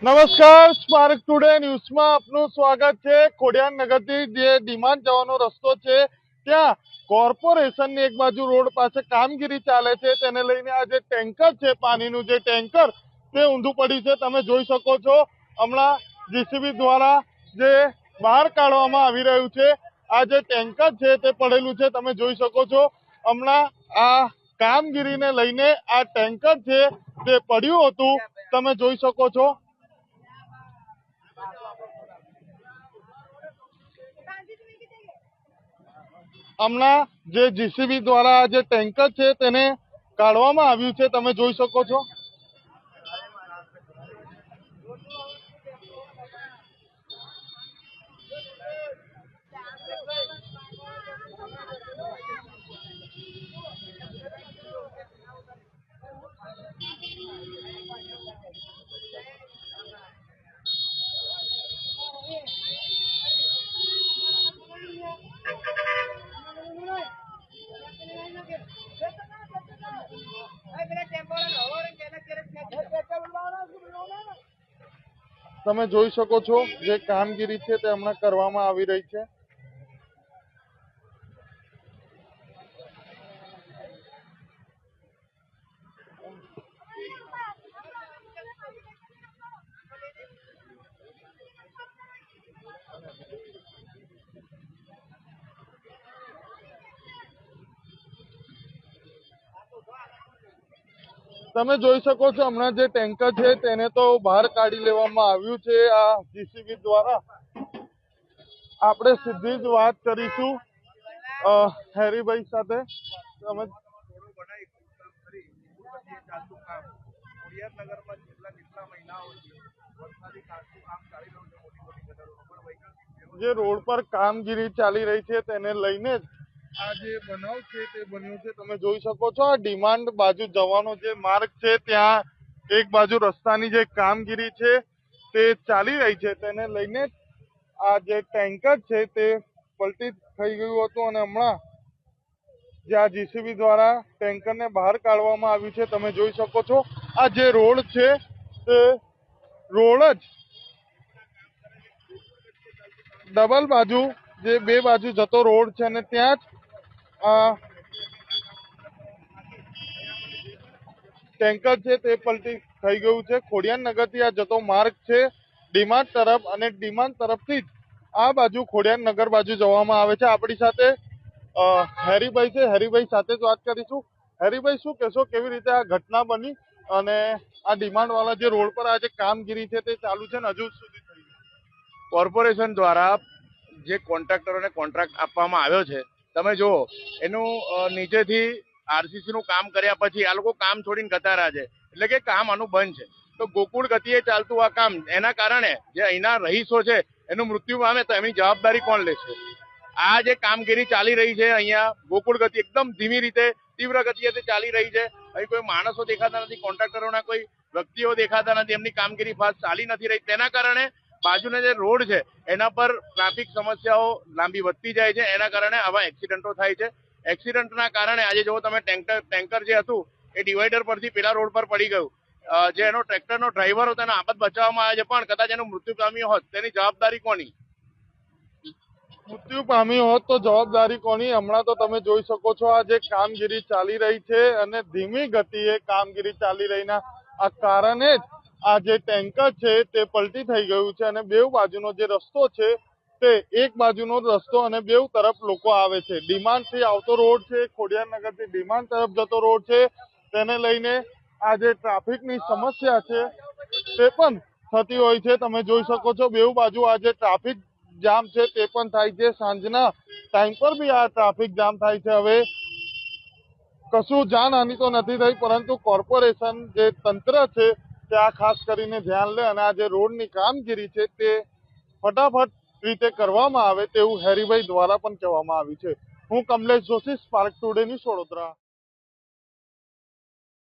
નમસ્કાર, spark today ન્યૂઝમાં આપનું સ્વાગત છે। ખોડિયાર નગરથી જે ડિમાન્ડ જવાનો રસ્તો છે ત્યાં કોર્પોરેશનની એક બાજુ રોડ પાસે કામગીરી ચાલે છે, તેને લઈને આ જે ટેન્કર છે, પાણીનું જે ટેન્કર તે ઊંધું પડ્યું છે। તમે જોઈ શકો છો હમણાં જીસીબી દ્વારા જે બહાર કાઢવામાં આવી રહ્યું છે। આ જે ટેન્કર છે તે પડેલું છે, તમે જોઈ શકો છો હમણાં આ કામગીરીને લઈને આ ટેન્કર છે તે પડ્યું હતું, તમે જોઈ શકો છો। હમણાં જે જીસીબી દ્વારા જે ટેન્કર છે તેને કાઢવામાં આવ્યું છે, તમે જોઈ શકો છો। તમે જોઈ શકો છો જે કામગીરી છે તે હમણાં કરવામાં આવી રહી છે। તમે જોઈ શકો છો હમણાં જે ટેન્કર છે તેને તો બહાર કાઢી લેવામાં આવ્યું છે આ જીસીબી દ્વારા। આપણે સીધી જ વાત કરીશું હેરીભાઈ સાથે। તમે જે રોડ પર કામગીરી ચાલી રહી છે તેને લઈને જ આ જે બનાવ છે તે બન્યું છે। તમે જોઈ શકો છો આ ડિમાન્ડ બાજુ જવાનો જે માર્ગ છે ત્યાં એક બાજુ રસ્તાની જે કામગીરી છે તે ચાલી રહી છે, તેને લઈને આ જે ટેન્કર છે તે પલટી થઈ ગયું હતું અને હમણાં જે આ જીસીબી દ્વારા ટેન્કરને બહાર કાઢવામાં આવ્યું છે। તમે જોઈ શકો છો આ જે રોડ છે તે રોડ જ ડબલ બાજુ જે બે બાજુ જતો રોડ છે અને ત્યાં જ ટેન્કર છે તે પલટી થઈ ગયું છે। ખોડિયાર નગરથી આ જતો માર્ગ છે ડીમાર્ટ તરફ, અને ડીમાર્ટ તરફથી જ આ બાજુ ખોડિયાર નગર બાજુ જવામાં આવે છે। આપણી સાથે હેરીભાઈ છે, હેરીભાઈ સાથે જ વાત કરીશું। હેરીભાઈ, શું કહેશો, કેવી રીતે આ ઘટના બની અને આ ડિમાન્ડ વાળા જે રોડ પર આ જે કામગીરી છે તે ચાલુ છે ને હજુ સુધી થઈ? કોર્પોરેશન દ્વારા જે કોન્ટ્રાક્ટરોને કોન્ટ્રાક્ટ આપવામાં આવ્યો છે, તમે જુઓ એનું નીચેથી આરસીસી નું કામ કર્યા પછી આ લોકો કામ છોડીને જતા રહ્યા છે, એટલે કે કામ આનું બંધ છે। તો ગોકુળ ગતિએ ચાલતું આ કામ, એના કારણે જે અહીંના રહીશો છે એનું મૃત્યુ પામે તો એની જવાબદારી કોણ લેશે? આ જે કામગીરી ચાલી રહી છે અહીંયા ગોકુળ ગતિ એકદમ ધીમી રીતે તીવ્ર ગતિએ ચાલી રહી છે। અહીં કોઈ માણસો દેખાતા નથી, કોન્ટ્રાક્ટરોના કોઈ વ્યક્તિઓ દેખાતા નથી, એમની કામગીરી ફાસ્ટ ચાલી નથી રહી, તેના કારણે બાજુના જે રોડ છે એના પર ટ્રાફિક સમસ્યાઓ લાંબી વધતી જાય છે, એના કારણે આવા એક્સિડન્ટો થાય છે। એક્સિડન્ટના કારણે આજે જો તમે ટેન્કર જે હતું એ ડિવાઈડર પરથી પેલા રોડ પર પડી ગયું, જે એનો ટ્રેક્ટરનો ડ્રાઈવર હતો તેને આફત બચાવવામાં આવે છે, પણ કદાચ એનું મૃત્યુ પામ્યું હોત તેની જવાબદારી કોની? મૃત્યુ પામ્યું હોત તો જવાબદારી કોની? હમણાં તો તમે જોઈ શકો છો આ જે કામગીરી ચાલી રહી છે અને ધીમી ગતિએ કામગીરી ચાલી રહીના આ કારણે જ આ જે ટેન્કર છે તે પલટી થઈ ગયું છે અને બેઉ બાજુનો જે રસ્તો છે તે એક બાજુનો રસ્તો અને બેઉ તરફ લોકો આવે છે। ડિમાન્ડ થી આવતો રોડ છે, ખોડિયાર નગરથી ડિમાન્ડ તરફ જતો રોડ છે, તેને લઈને આ જે ટ્રાફિકની સમસ્યા છે તે પણ થતી હોય છે। તમે જોઈ શકો છો બેઉ બાજુ આ જે ટ્રાફિક જામ છે તે પણ થાય છે, સાંજના ટાઈમ પર બી આ ટ્રાફિક જામ થાય છે। હવે કશું જાનહાનિ તો નથી થઈ, પરંતુ કોર્પોરેશન જે તંત્ર છે તે આ ખાસ કરીને ધ્યાન લે અને આ જે રોડની કામગીરી છે તે ફટાફટ રીતે કરવામાં આવે તેવું હેરીભાઈ દ્વારા પણ કહેવામાં આવ્યું છે। હું Kamlesh Joshi, spark today news, Vadodara.